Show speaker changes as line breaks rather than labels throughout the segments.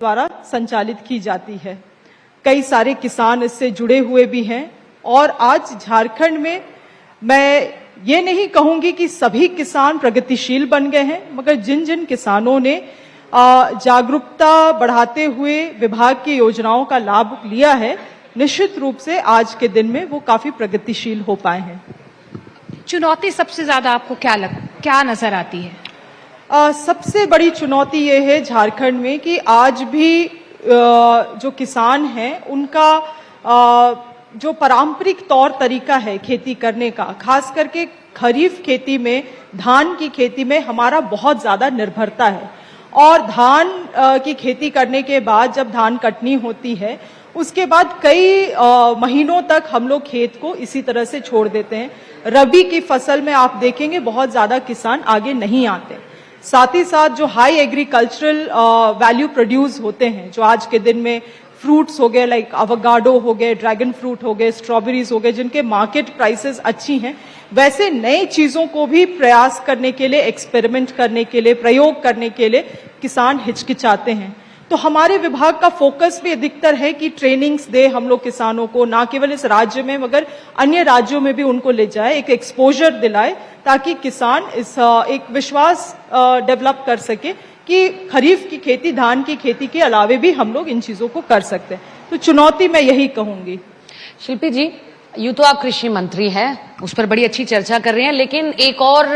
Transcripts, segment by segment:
द्वारा संचालित की जाती है। कई सारे किसान इससे जुड़े हुए भी हैं और आज झारखंड में मैं ये नहीं कहूंगी कि सभी किसान प्रगतिशील बन गए हैं, मगर जिन जिन किसानों ने जागरूकता बढ़ाते हुए विभाग की योजनाओं का लाभ लिया है, निश्चित रूप से आज के दिन में वो काफी प्रगतिशील हो पाए हैं।
चुनौती सबसे ज्यादा आपको क्या नजर आती है?
सबसे बड़ी चुनौती ये है झारखंड में कि आज भी जो किसान हैं उनका जो पारंपरिक तौर तरीका है खेती करने का, खास करके खरीफ खेती में, धान की खेती में हमारा बहुत ज्यादा निर्भरता है। और धान की खेती करने के बाद जब धान कटनी होती है उसके बाद कई महीनों तक हम लोग खेत को इसी तरह से छोड़ देते हैं। रबी की फसल में आप देखेंगे बहुत ज्यादा किसान आगे नहीं आते। साथ ही साथ जो हाई एग्रीकल्चरल वैल्यू प्रोड्यूस होते हैं, जो आज के दिन में फ्रूट्स हो गए, लाइक अवोकाडो हो गए, ड्रैगन फ्रूट हो गए, स्ट्रॉबेरीज हो गए, जिनके मार्केट प्राइसेस अच्छी हैं, वैसे नई चीजों को भी प्रयास करने के लिए, एक्सपेरिमेंट करने के लिए, प्रयोग करने के लिए किसान हिचकिचाते हैं। तो हमारे विभाग का फोकस भी अधिकतर है कि ट्रेनिंग्स दे हम लोग किसानों को, ना केवल इस राज्य में मगर अन्य राज्यों में भी उनको ले जाए, एक एक्सपोजर दिलाए, ताकि किसान इस एक विश्वास डेवलप कर सके कि खरीफ की खेती, धान की खेती के अलावे भी हम लोग इन चीजों को कर सकते हैं। तो चुनौती मैं यही कहूंगी।
शिल्पी जी, यूं तो आप कृषि मंत्री हैं, उस पर बड़ी अच्छी चर्चा कर रहे हैं, लेकिन एक और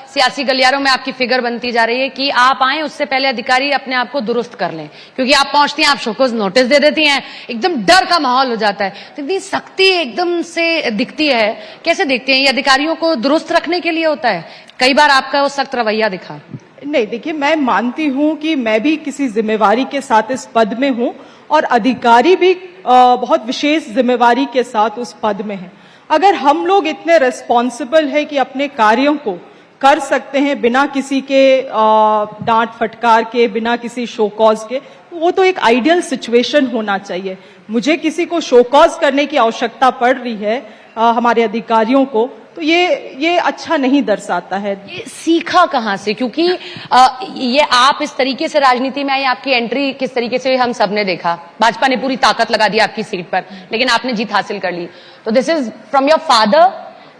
सियासी गलियारों में आपकी फिगर बनती जा रही है कि आप आए उससे पहले अधिकारी अपने आप को दुरुस्त कर लें, क्योंकि आप पहुंचती हैं, आप शोकॉज नोटिस दे देती हैं, एकदम डर का माहौल हो जाता है। तो इतनी सख्ती एकदम से दिखती है, कैसे देखते हैं? ये अधिकारियों को दुरुस्त रखने के लिए होता है? कई बार आपका वो सख्त रवैया दिखा।
नहीं, देखिए, मैं मानती हूं कि मैं भी किसी जिम्मेवारी के साथ इस पद में हूं और अधिकारी भी बहुत विशेष जिम्मेवारी के साथ उस पद में है। अगर हम लोग इतने रिस्पॉन्सिबल है कि अपने कार्यों को कर सकते हैं बिना किसी के डांट फटकार के, बिना किसी शोकॉज के, वो तो एक आइडियल सिचुएशन होना चाहिए। मुझे किसी को शोकॉज करने की आवश्यकता पड़ रही है हमारे अधिकारियों को, तो ये अच्छा नहीं दर्शाता है।
ये सीखा कहां से? क्योंकि ये आप इस तरीके से राजनीति में आई, आपकी एंट्री किस तरीके से हम सबने देखा, भाजपा ने पूरी ताकत लगा दी आपकी सीट पर, लेकिन आपने जीत हासिल कर ली। तो this is from your father,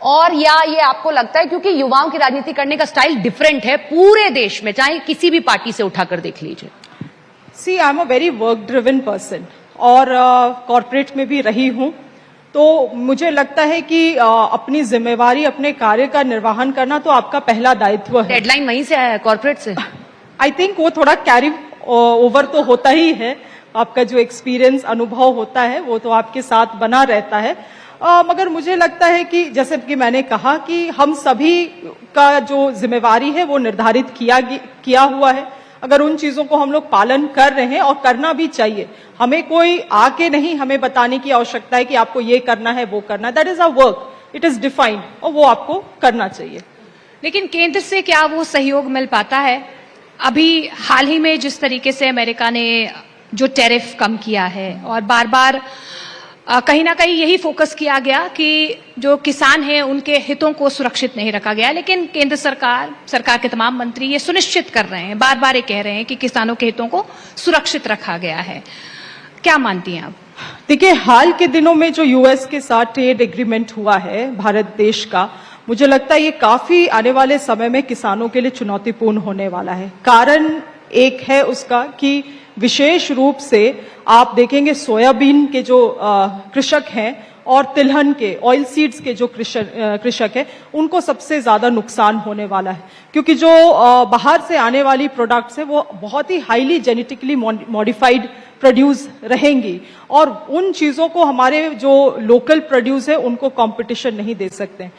और या ये आपको लगता है क्योंकि युवाओं की राजनीति करने का स्टाइल डिफरेंट है पूरे देश में, चाहे किसी भी पार्टी से उठाकर देख लीजिए?
See, I am a very work driven person और कॉर्पोरेट में भी रही हूं, तो मुझे लगता है कि अपनी जिम्मेवारी, अपने कार्य का निर्वहन करना तो आपका पहला दायित्व है।
डेडलाइन वहीं से आया है, कॉर्पोरेट से?
आई थिंक वो थोड़ा कैरी ओवर तो होता ही है, आपका जो एक्सपीरियंस, अनुभव होता है वो तो आपके साथ बना रहता है। मगर मुझे लगता है कि जैसे कि मैंने कहा कि हम सभी का जो जिम्मेवारी है वो निर्धारित किया हुआ है। अगर उन चीजों को हम लोग पालन कर रहे हैं, और करना भी चाहिए, हमें कोई आके नहीं हमें बताने की आवश्यकता है कि आपको ये करना है, वो करना है। That is a work, it is defined, और वो आपको करना चाहिए।
लेकिन केंद्र से क्या वो सहयोग मिल पाता है? अभी हाल ही में जिस तरीके से अमेरिका ने जो टैरिफ कम किया है, और बार बार कहीं ना कहीं यही फोकस किया गया कि जो किसान हैं उनके हितों को सुरक्षित नहीं रखा गया, लेकिन केंद्र सरकार के तमाम मंत्री ये सुनिश्चित कर रहे हैं, बार बार ये कह रहे हैं कि किसानों के हितों को सुरक्षित रखा गया है। क्या मानती हैं आप?
देखिए, हाल के दिनों में जो यूएस के साथ ट्रेड एग्रीमेंट हुआ है भारत देश का, मुझे लगता है ये काफी आने वाले समय में किसानों के लिए चुनौतीपूर्ण होने वाला है। कारण एक है उसका कि विशेष रूप से आप देखेंगे सोयाबीन के जो कृषक हैं और तिलहन के, ऑयल सीड्स के जो कृषक है, उनको सबसे ज्यादा नुकसान होने वाला है, क्योंकि जो बाहर से आने वाली प्रोडक्ट्स है वो बहुत ही हाईली जेनेटिकली मॉडिफाइड प्रोड्यूस रहेंगी, और उन चीजों को हमारे जो लोकल प्रोड्यूस है उनको कंपटीशन नहीं दे सकते।